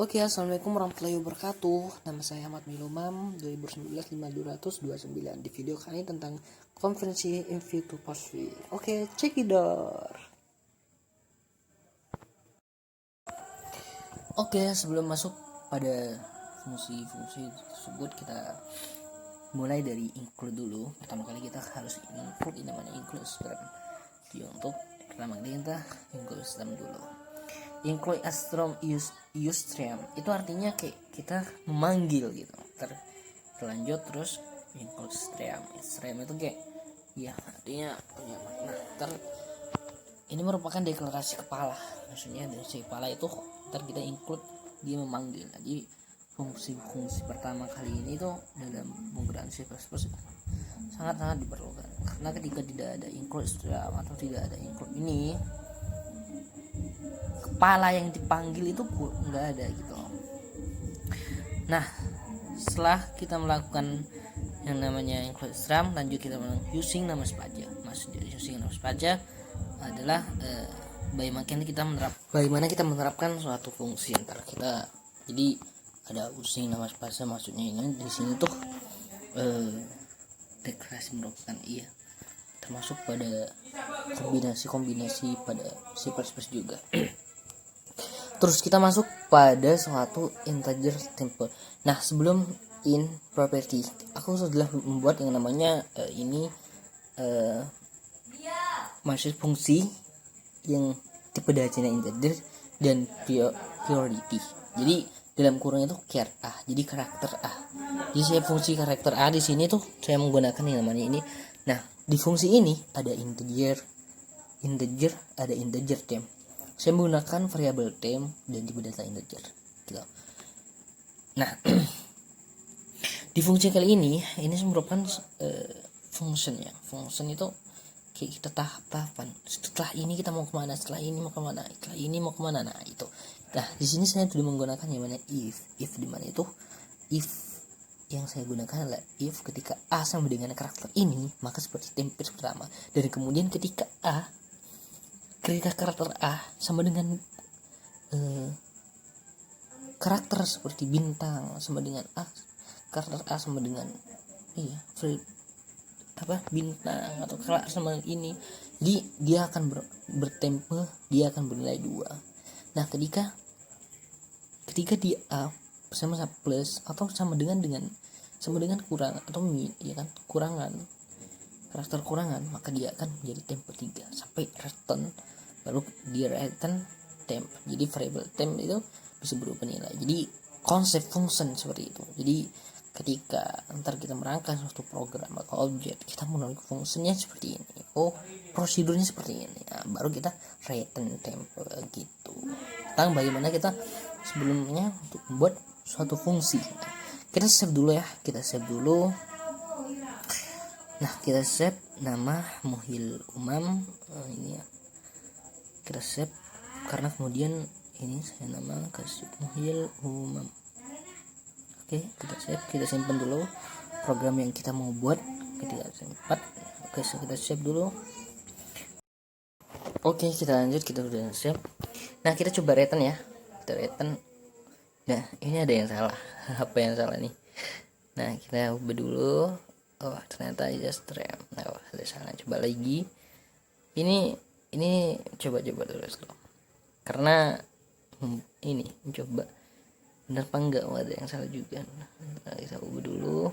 Oke, assalamualaikum warahmatullahi wabarakatuh. Nama saya Ahmad Milumam, 2019-5229. Di video kali ini tentang konferensi Invite to Password. Oke, cekidot. Oke, sebelum masuk pada fungsi-fungsi tersebut, kita mulai dari include dulu. Pertama kali kita harus include, ini namanya include stream. Jadi untuk pertama kali kita include stream dulu. Include a strong use stream itu artinya kayak kita memanggil gitu. Terlanjut terus include stream itu kayak ya artinya punya makna. Ini merupakan deklarasi kepala, maksudnya dari si kepala itu kita include dia memanggil. Jadi fungsi pertama kali ini tuh dalam penggunaan C++ sangat-sangat diperlukan, karena ketika tidak ada include stream atau tidak ada include ini, kepala yang dipanggil itu nggak ada gitu. Nah, setelah kita melakukan yang namanya include stream, lanjut kita melakukan using nama spaja. Maksudnya using nama spaja adalah bagaimana kita menerapkan suatu fungsi antara kita. Jadi ada using nama spaja, maksudnya ini di sini tuh deklarasi merupakan termasuk pada kombinasi pada C++ juga. Terus kita masuk pada suatu integer tempo. Nah, sebelum in property, aku sudah membuat yang namanya masuk fungsi yang tipe dajana integer dan priority. Jadi dalam kurung itu char A, jadi karakter A. Jadi saya fungsi karakter A di sini tuh saya menggunakan yang namanya ini. Nah, di fungsi ini ada integer, ada integer temp. Saya menggunakan variabel temp dan tipe data integer gitu. Nah, di fungsi kali ini merupakan function ya. Function itu kayak kita tahap-tahapan. Setelah ini kita mau kemana, setelah ini mau kemana, setelah ini mau kemana. Nah itu. Nah, di sini saya sudah menggunakan yang mana if di mana itu if yang saya gunakan adalah if ketika A sama dengan karakter ini, maka seperti template pertama. Dan kemudian ketika karakter A sama dengan karakter seperti bintang sama dengan A, karakter A sama dengan bintang atau karakter sama ini, jadi dia akan bertempe, dia akan bernilai 2. Nah, ketika dia A sama plus atau sama dengan kurang atau ya kan, kurangan, karakter kurangan, maka dia akan menjadi tempe 3 sampai return, baru dia return temp. Jadi variable temp itu bisa berubah nilai. Jadi konsep function seperti itu. Jadi ketika ntar kita merangkai suatu program atau objek, kita menggunakan fungsinya seperti ini. Prosedurnya seperti ini. Nah, baru kita return temp gitu. Tentang bagaimana kita sebelumnya untuk membuat suatu fungsi. Kita save dulu ya. Nah, kita save nama Muhil Umam ini ya. Kita save karena kemudian ini saya nama kasih Muhil Umam. Oke, kita simpan dulu program yang kita mau buat. Kita simpan. Oke, kita save dulu. Oke, kita lanjut, kita udah save. Nah, kita coba return ya. Kita return. Nah, ini ada yang salah. Apa yang salah nih? Nah, kita ubah dulu. Oh, ternyata just stream. Nah, ada salah. Coba lagi. Ini coba terus loh. Karena ini coba benar apa enggak, ada yang salah juga. Nah, kita ubah dulu,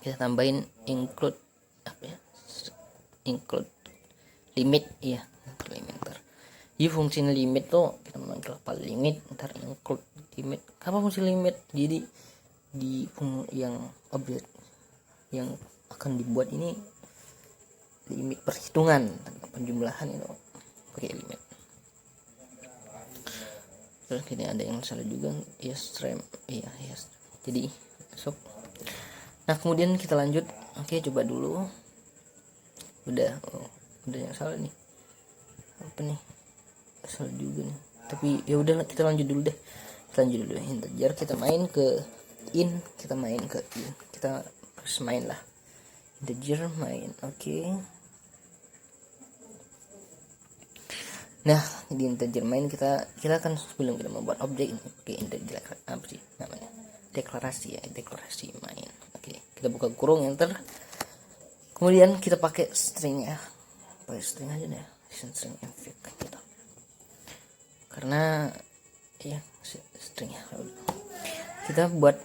kita tambahin include include limit ya, limit. Di fungsi limit tuh kita memanggil apa limit, ntar include limit. Apa fungsi limit? Jadi di yang objek yang akan dibuat ini limit perhitungan penjumlahan itu pakai limit. Terus ini ada yang salah juga, stream. Jadi masuk. Nah, kemudian kita lanjut. Oke, coba dulu. Udah yang salah nih. Apa nih? Salah juga nih. Tapi ya udah, kita lanjut dulu deh. Integer kita main ke in, kita harus main lah. Integer main. Oke. Nah, di integer main kita kan sebelum kita membuat objek ini pakai integer apa sih namanya, deklarasi ya, deklarasi main. Oke, kita buka kurung enter, kemudian kita pakai string ya, pakai string aja deh, string infig gitu, karena ya string ya. Kita buat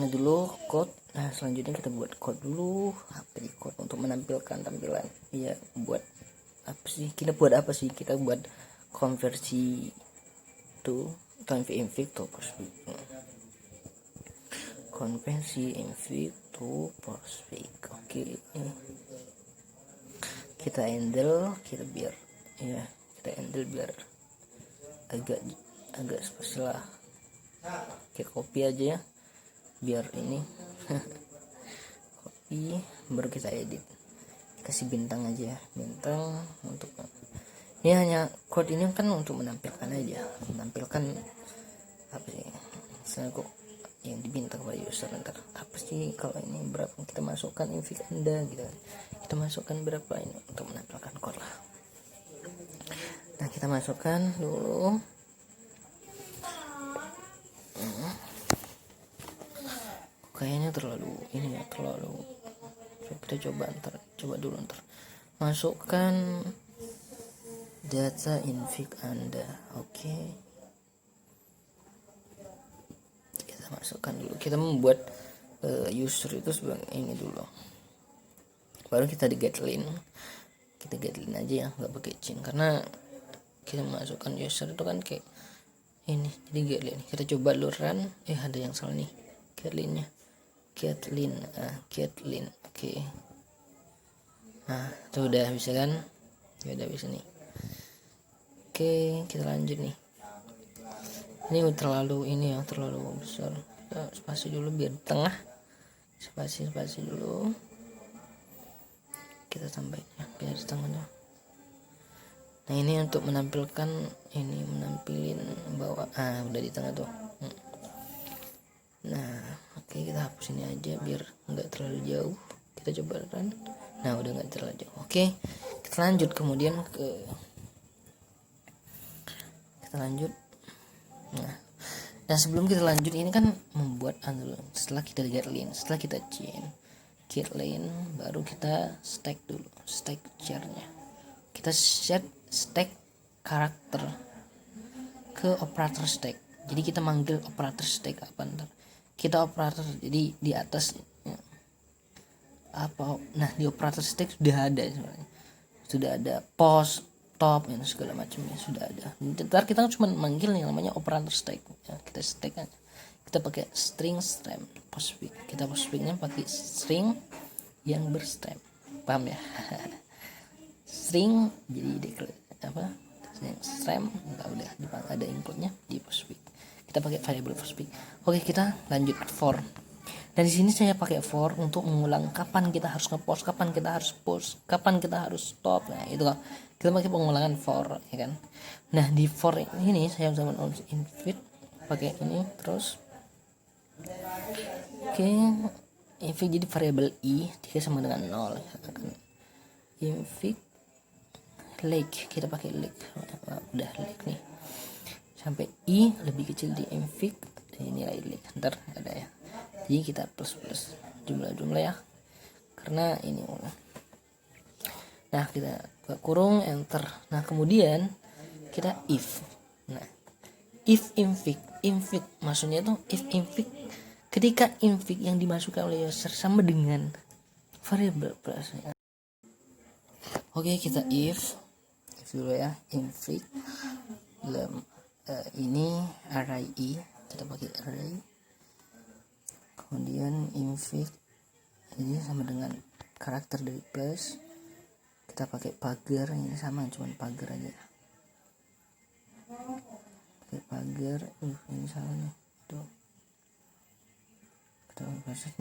dulu code. Nah, selanjutnya kita buat code dulu, apa sih code untuk menampilkan tampilan ya, buat apa sih kita buat konversi to infig to prospect, konversi infig to prospect. Oke, kita handle, kita biar agak spesial lah, kita copy aja ya biar ini copy, baru kita edit, kasih bintang aja, bintang untuk ini hanya code ini kan untuk menampilkan aja, menampilkan apa sih misalnya kok yang dibintang kepada user, ntar apa sih kalau ini berapa, kita masukkan infig Anda gitu, kita masukkan berapa ini untuk menampilkan code lah. Nah, kita masukkan dulu. Kayaknya terlalu ini ya, terlalu, kita coba dulu ntar masukkan data infig Anda. Oke, kita masukkan dulu, kita membuat user itu sebagai ini dulu, baru kita di getLin aja ya, nggak pakai chain, karena kita masukkan user itu kan kayak ini, jadi getLin. Kita coba dulu run, ada yang salah nih, getLin oke. Nah, itu udah bisa kan, ya udah bisa nih. Oke, kita lanjut nih. Ini terlalu besar, kita spasi dulu biar tengah, spasi dulu, kita tambahin ya biar di tengahnya. Nah, ini untuk menampilkan ini, menampilin bawah, udah di tengah tuh. Nah, oke, kita hapus ini aja biar nggak terlalu jauh, kita coba run. Nah, udah nggak terlalu jauh. Oke, kita lanjut kemudian nah sebelum kita lanjut, ini kan membuat setelah kita getLin, baru kita stack dulu, stack charnya, kita stack karakter ke operator stack. Jadi kita manggil operator stack apa ntar, kita operator, jadi di atas ya, apa, nah di operator stack sudah ada sebenarnya, sudah ada post, top, dan segala macamnya sudah ada. Ntar kita cuma manggil yang namanya operator stack ya, kita stack aja, kita pakai string stem postfix, kita postfixnya pakai string yang berstem, paham ya? String jadi apa yang stem enggak, udah ada include-nya di postfix, kita pakai variable postfix. Oke, kita lanjut for. Dan di sini saya pakai for untuk mengulang kapan kita harus ngepost, kapan kita harus post, kapan kita harus stop. Nah, itu kan kita pakai pengulangan for ya kan. Nah, di for ini saya zaman infig pakai ini terus. Oke, infig jadi variable i dia sama dengan 0 ya kan. Infig like, kita pakai like, udah like nih sampai i lebih kecil di infig, nilai like ntar ada ya, jadi kita plus jumlah ya, karena ini. Nah, kita buka kurung enter. Nah, kemudian kita if. Nah, if infig maksudnya itu if infig ketika infig yang dimasukkan oleh user sama dengan variable plus. Oke, kita if dulu ya, infig ini array i, kita pakai array, kemudian infig ini sama dengan karakter dari plus, kita pakai pagar, ini sama cuman pagar aja, pakai pagar. Ini salah nih tuh.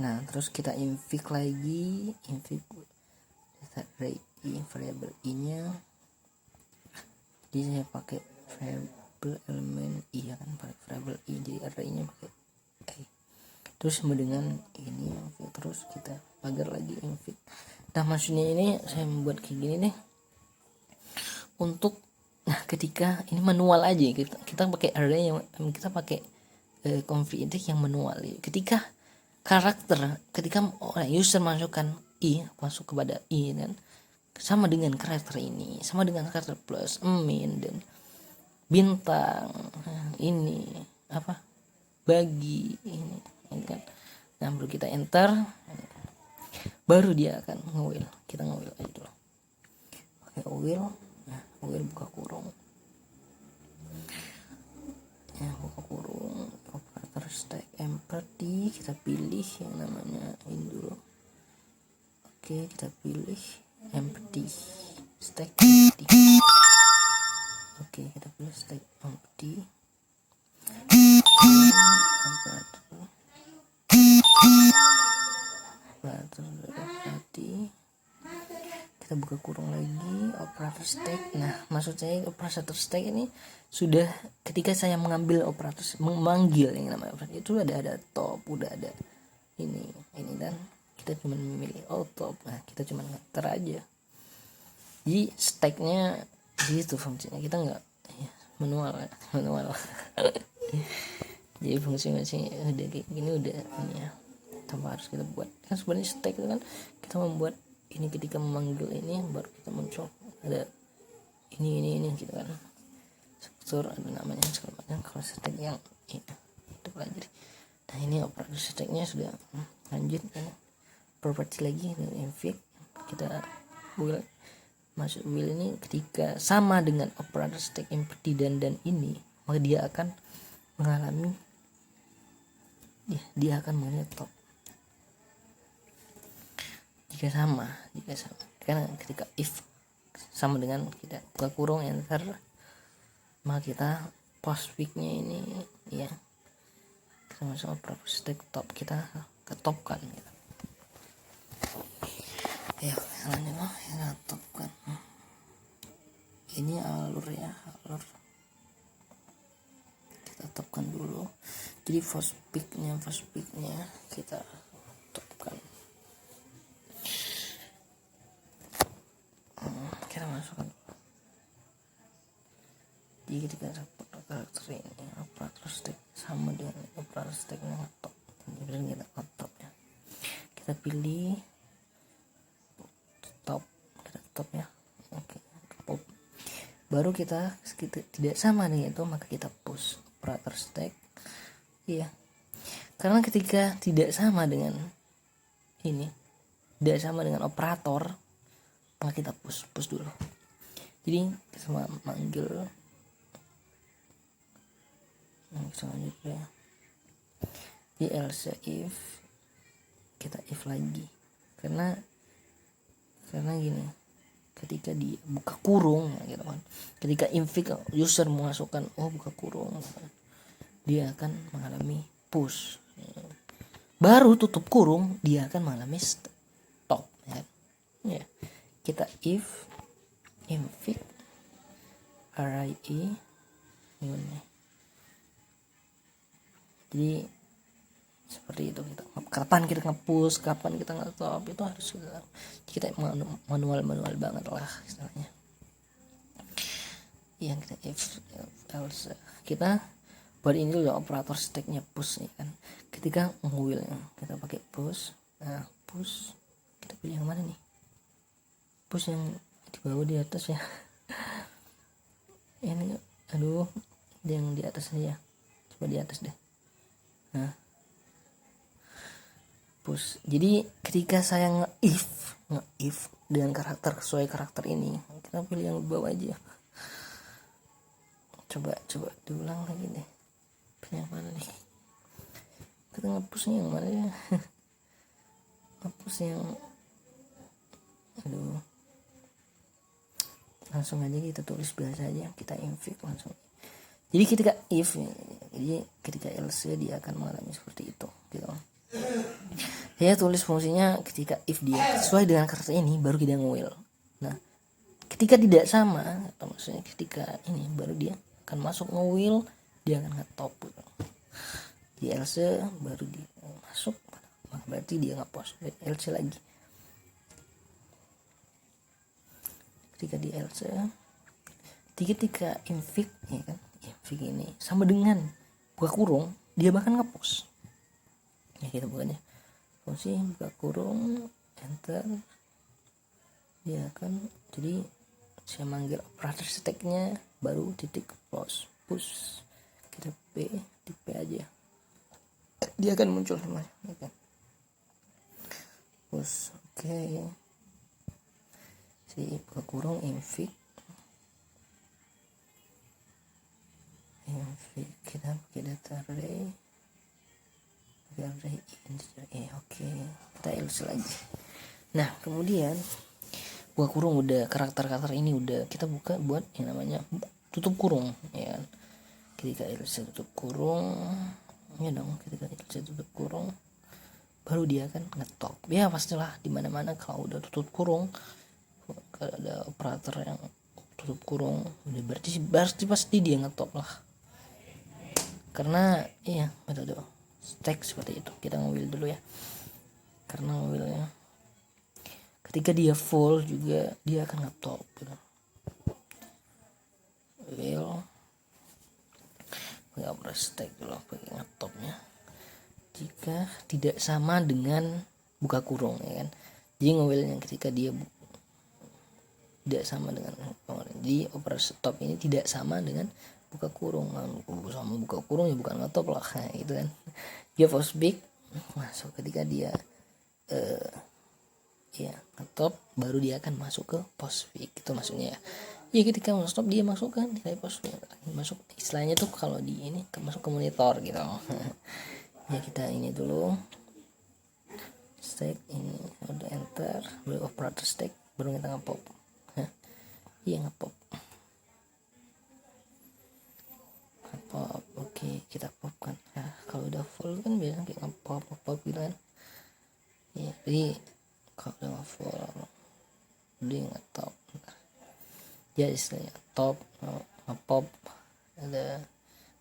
Nah, terus kita infig lagi, infig array i, variable i nya jadi saya pakai variable elemen i ya kan, variable i, jadi array-nya pakai i, terus sama dengan ini infig, terus kita pagar lagi infig. Nah, maksudnya ini saya membuat kayak gini nih untuk Nah ketika ini manual aja, kita pakai array yang kita pakai config index yang manual. Ketika user masukkan masuk kepada dan sama dengan karakter ini, sama dengan karakter plus min dan bintang ini bagi ini kan. Nah baru kita enter, baru dia akan nge-will. Kita nge-will aja dulu, pakai will. Nah will buka kurung, buka kurung, operator stack empty, kita pilih yang namanya ini dulu. Oke, kita pilih empty, stack empty. Oke, kita pilih stack empty. Operator berarti kita buka kurung lagi, operator stack. Nah maksud saya operator stack ini sudah ketika saya mengambil operator, memanggil yang namanya operator itu ada top, udah ada ini dan kita cuma memilih top. Nah kita cuma ngeter aja, jadi stacknya gitu fungsinya, kita nggak manual jadi fungsi-fungsi udah kayak gini, udah ini ya, tanpa harus kita buat. Kan sebenarnya stack itu kan kita membuat ini ketika memanggil ini baru kita muncul ada ini gitu kan, struktur ada namanya segala macam. Kalau stack yang ini itu pelajari. Nah ini operator stacknya sudah lanjut ini properti lagi dengan infig. Kita will masuk will ini ketika sama dengan operator stack empty dan ini, maka dia akan mengalami top jika sama karena ketika if sama dengan kita buka kurung enter, maka kita postfix-nya ini ya kita masuk operator stack top, kita ketopkan gitu. Ya lanjut lah, kita topkan ini alur kita topkan dulu. Jadi first pick-nya kita topkan. Kita masukkan. Jadi ketika karakter ini operator stack sama dengan operator stacknya top, jadi kita top ya. Kita pilih top, kita top ya. Oke, pop. Baru kita tidak sama dengan itu, maka kita push operator stack. Iya. Karena ketika tidak sama dengan ini, tidak sama dengan operator, maka kita push dulu. Jadi kita manggil selanjutnya di else if, kita if lagi karena gini, ketika dia buka kurung ya gitu kan, ketika infig user memasukkan buka kurung, dia akan mengalami push, baru tutup kurung dia akan mengalami stop ya. Kita if infig array ini. Jadi seperti itu, kita kapan kita nge-push, kapan kita nge-stop, itu harus kita manual banget lah istilahnya. Yang kita if else, kita buat ini dulu operator stacknya push nih kan. Ketika will kita pakai push. Nah push kita pilih yang mana nih, push yang di bawah di atas ya. Ini yang di atas aja, coba di atas deh. Nah push. Jadi ketika saya nge-if dengan karakter sesuai karakter ini, kita pilih yang bawah aja. Coba diulang lagi deh. Pilih yang mana nih? Kita nge-pushnya yang mana ya? Nge-push yang langsung aja kita tulis biasa aja, kita infig langsung. Jadi ketika else dia akan mengalami seperti itu gitu. Saya tulis fungsinya ketika if dia sesuai dengan karakter ini baru kita nge-will. Nah ketika tidak sama, atau maksudnya ketika ini baru dia akan masuk nge-will, dia akan nge-top gitu. Di else baru dia masuk, berarti dia nge-post else lagi. Ketika di else ketika infik ya kan, infik ini sama dengan buka kurung, dia bahkan ngepost ya, kita bukannya fungsi buka kurung enter, dia kan jadi saya manggil operator stacknya baru titik close push, kita di P aja, dia akan muncul semuanya ya kan. Push oke. Si buka kurung infik kita pakai data array oke, kita else lagi. Nah kemudian buka kurung udah, karakter ini udah, kita buka buat yang namanya tutup kurung ya kan. Ketika else tutup kurung ya dong, ketika else tutup kurung baru dia akan ngetop ya. Pastilah dimana-mana kalau udah tutup kurung, kalau ada operator yang tutup kurung udah berarti pasti dia ngetop lah, karena iya metode stack seperti itu. Kita nge-will dulu ya, karena nge-willnya ketika dia full juga dia akan ngetop gitu. Will nggak pernah stack dulu pakai ngetopnya jika tidak sama dengan buka kurung ya kan. Jadi nge-willnya ketika dia tidak sama dengan, jadi operasi stop ini tidak sama dengan buka kurung. Sama buka kurung ya bukan ngetop lah gitu kan. Dia post big masuk, ketika dia ya ngetop baru dia akan masuk ke post big, itu maksudnya ya. Ketika mau stop dia masuk kan nilai post big, masuk istilahnya tuh kalau di ini masuk ke monitor gitu. Ya kita ini dulu stack ini udah enter, baru operator stack baru kita ngepop. Iya ngepop. Oke, kita pop kan. Nah, kalau udah full kan biasanya kayak ngepop gitu kan. Ya, jadi kalau udah full dia ngetop. Ya istilahnya top, ngepop, ada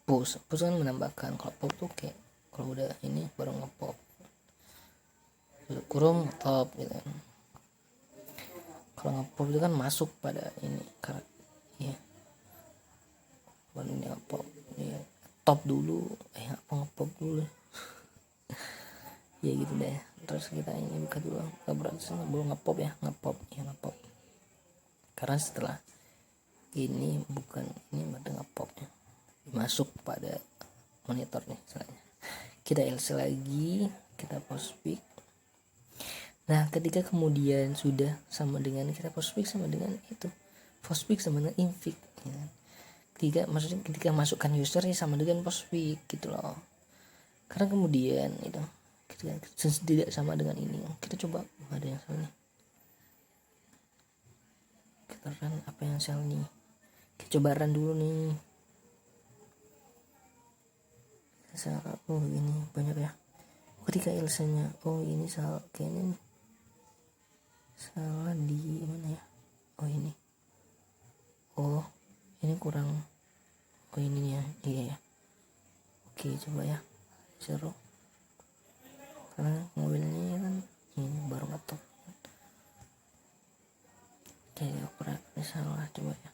push kan menambahkan. Kalau pop tuh kayak kalau udah ini baru ngepop. Kurung top gitu kan. Kalau ngepop itu kan masuk pada ini karakter ya. Baru ini ngepop. Ya, top dulu, ngepop dulu. Ya gitu deh. Terus kita ini buka dulu, berarti belum ngepop ya, ngepop. Karena setelah ini bukan ini baru ngepopnya masuk pada monitor nih misalnya. Kita else lagi, kita post pick. Nah ketika kemudian sudah sama dengan kita post pick sama dengan itu post pick sama dengan infig ya. Ketika masukkan user ya sama dengan post pick gitu loh. Karena kemudian itu kita tidak sama dengan ini, kita coba ada yang salah nih, kita run apa yang salah nih, kita coba run dulu nih. Salah ini banyak ya. Ketika else-nya ini salah kayaknya nih, salah di mana ya, ini ini kurang, ini ya, iya ya. Oke coba ya, seru karena mobilnya kan ini baru ngetop. Jadi operatornya salah, coba ya,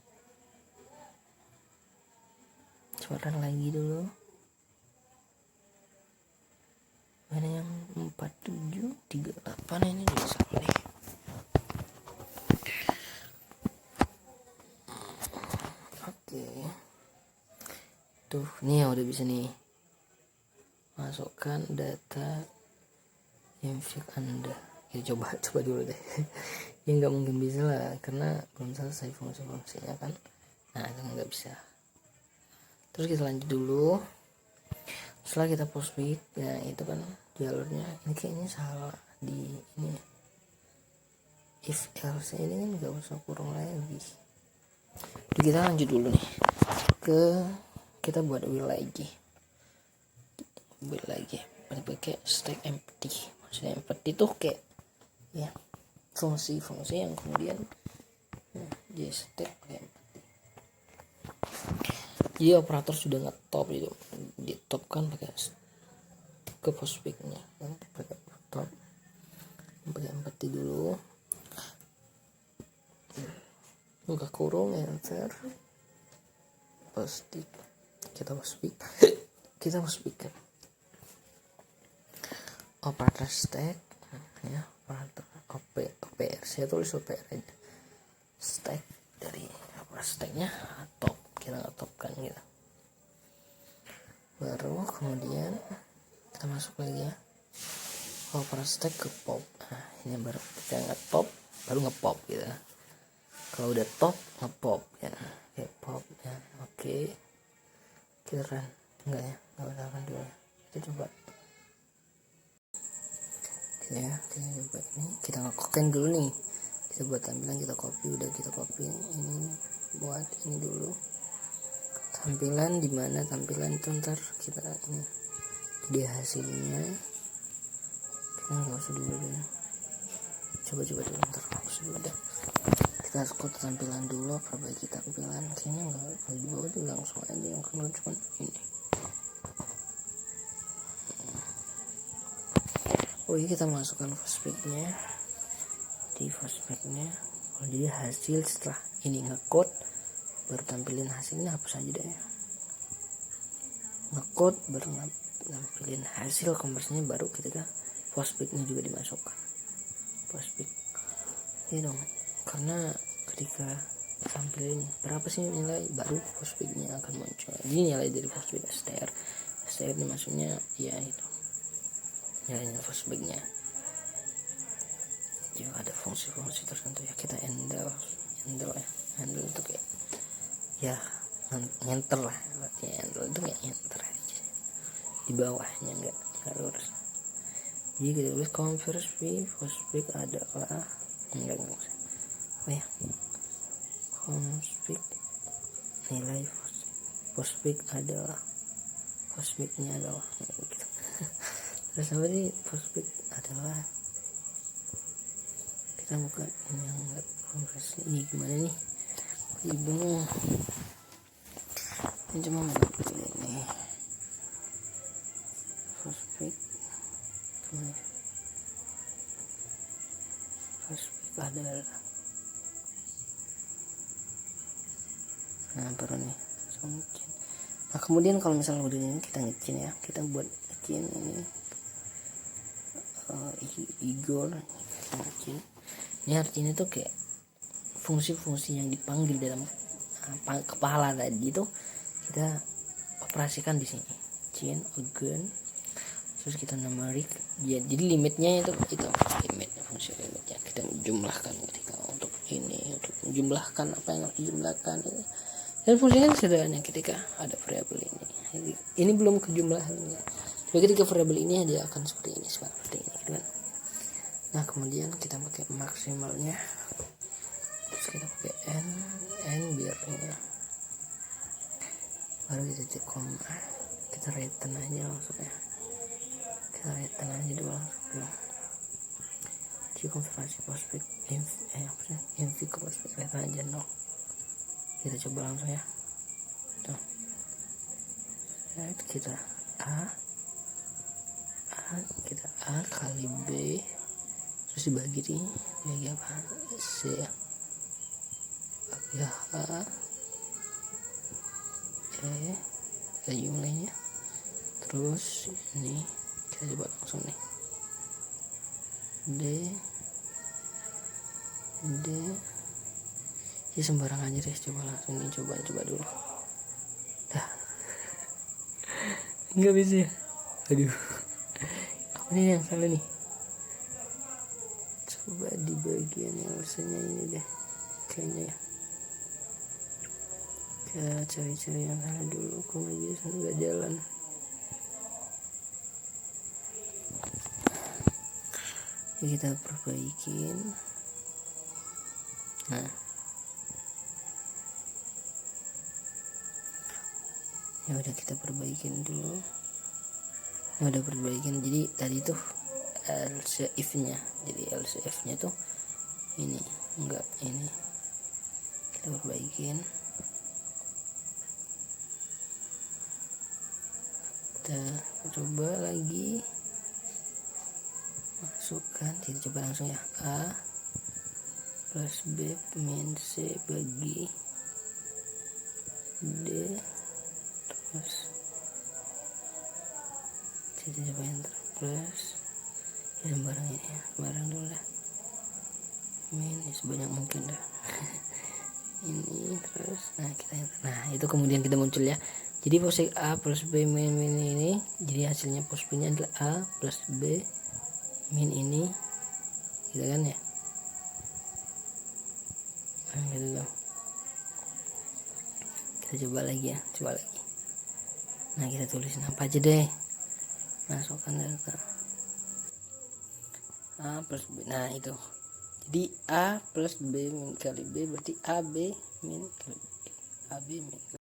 coba run lagi dulu. Mana yang 4738 ini juga salah nih. Oke. Tuh, nih udah bisa nih. Masukkan data infik Anda. Ya coba dulu deh. Ya nggak mungkin bisa lah karena belum selesai fungsinya kan. Nah, itu nggak bisa. Terus kita lanjut dulu. Setelah kita post bit, ya itu kan jalurnya ini kayaknya salah di ini. If else ini kan nggak usah kurung lagi. Jadi kita lanjut dulu nih ke kita buat will lagi pakai stack empty. Maksudnya empty tuh kayak ya fungsi yang kemudian dia stack kayak empty. Jadi operator sudah ngetop itu, di top kan pakai ke postpicknya kan, pakai top pakai empty dulu, buka kurung enter, pasti kita speak kan operator stack ya, operator OPR, saya tulis OPR aja, stack dari apa, stacknya top, kita nggak top kan gitu. Baru kemudian kita masuk lagi ya, operator stack ke pop. Nah ini baru kita nge-top, baru nge-pop gitu. Kalau udah top nge-pop ya, kayak pop ya. Oke, kita run enggak ya, nggak run dulu ya, kita coba ya, kita coba ini, kita nge-copy dulu nih, kita buat tampilan, kita copy, udah kita copy ini, buat ini dulu tampilan, dimana tampilan itu ntar kita ini jadi hasilnya, kita nggak usah dulu deh, coba dulu ntar udah kita skot tampilan dulu, perbaiki tampilan, kayaknya nggak, kalau di bawah itu langsung aja, yang keluar cuma ini. Oh iya, kita masukkan first-pick-nya di first-pick-nya. Oh, jadi hasil setelah ini nge-code baru tampilin hasilnya, hapus aja deh ya. Nge-code baru nampilin hasil conversion-nya, baru ketika first-pick-nya juga dimasukkan. First-pick ya dong, karena ketika tampilin berapa sih nilai, baru first-pick-nya akan muncul. Ini nilai dari first-pick STR ini maksudnya ya itu nilainya first-pick-nya. Juga ada fungsi-fungsi tertentu ya, kita handle itu kayak ya enter lah, artinya handle itu kayak enter aja di bawahnya, nggak lurus. Jadi kita tulis first-pick adalah enggak apa ya, first-pick nilai first-pick adalah first-pick-nya adalah gitu. Terus apa sih first-pick adalah, kita buka ini yang enggak konversi ini gimana nih, ibu ini cuma pilih ini first-pick adalah, nah baru nih mungkin. Nah kemudian kalau misalnya udah ini kita ngecin ya, kita buat ngecin ini Igor ngecin. Ini artinya tuh kayak fungsi-fungsi yang dipanggil dalam kepala tadi itu kita operasikan di sini, chain again, terus kita numeric ya, jadi limitnya itu limitnya, fungsi limitnya kita jumlahkan ketika untuk ini, untuk menjumlahkan apa yang harus dijumlahkan, dan fungsinya sederhana ketika ada variabel ini belum kejumlahan ya. Tapi ketika variabel ini dia akan seperti ini gitu kan. Nah kemudian kita pakai maksimalnya, terus kita pakai n biar ini, baru kita cek koma, kita return aja langsung ya, kita return aja dulu langsung. Jadi konfirmasi prospek inv ke prospek, return aja no. Kita coba langsung ya, tuh kita kita A kali B, terus dibagi apa C ya, bagi A kita jumlahnya, terus ini kita coba langsung nih D ya, sembarang aja deh, coba langsung nih, coba dulu dah. Nggak bisa ya, aduh apa nih yang salah nih, coba di bagian yang harusnya ini deh kayaknya ya, kita cari yang salah dulu, kok nggak bisa, nggak jalan. Kita perbaikin, nah ya udah kita perbaikin dulu, udah perbaikin. Jadi tadi tuh else if nya, jadi else if nya tuh ini enggak, ini kita perbaikin, kita coba lagi masukkan, kita coba langsung ya, A plus B min C bagi D terus kita coba enter plus ya barang ini ya, barang dulu dah min sebanyak mungkin dah ini terus nah kita enter. Nah itu kemudian kita muncul ya, jadi posisi A plus B min ini jadi hasilnya pos B nya adalah A plus B min ini gitu kan ya. Nah gitu loh, kita coba lagi ya, coba lagi. Nah kita tulisin apa aja deh, masukkan data A plus B. Nah itu jadi A plus B min kali B berarti AB min kali B, AB min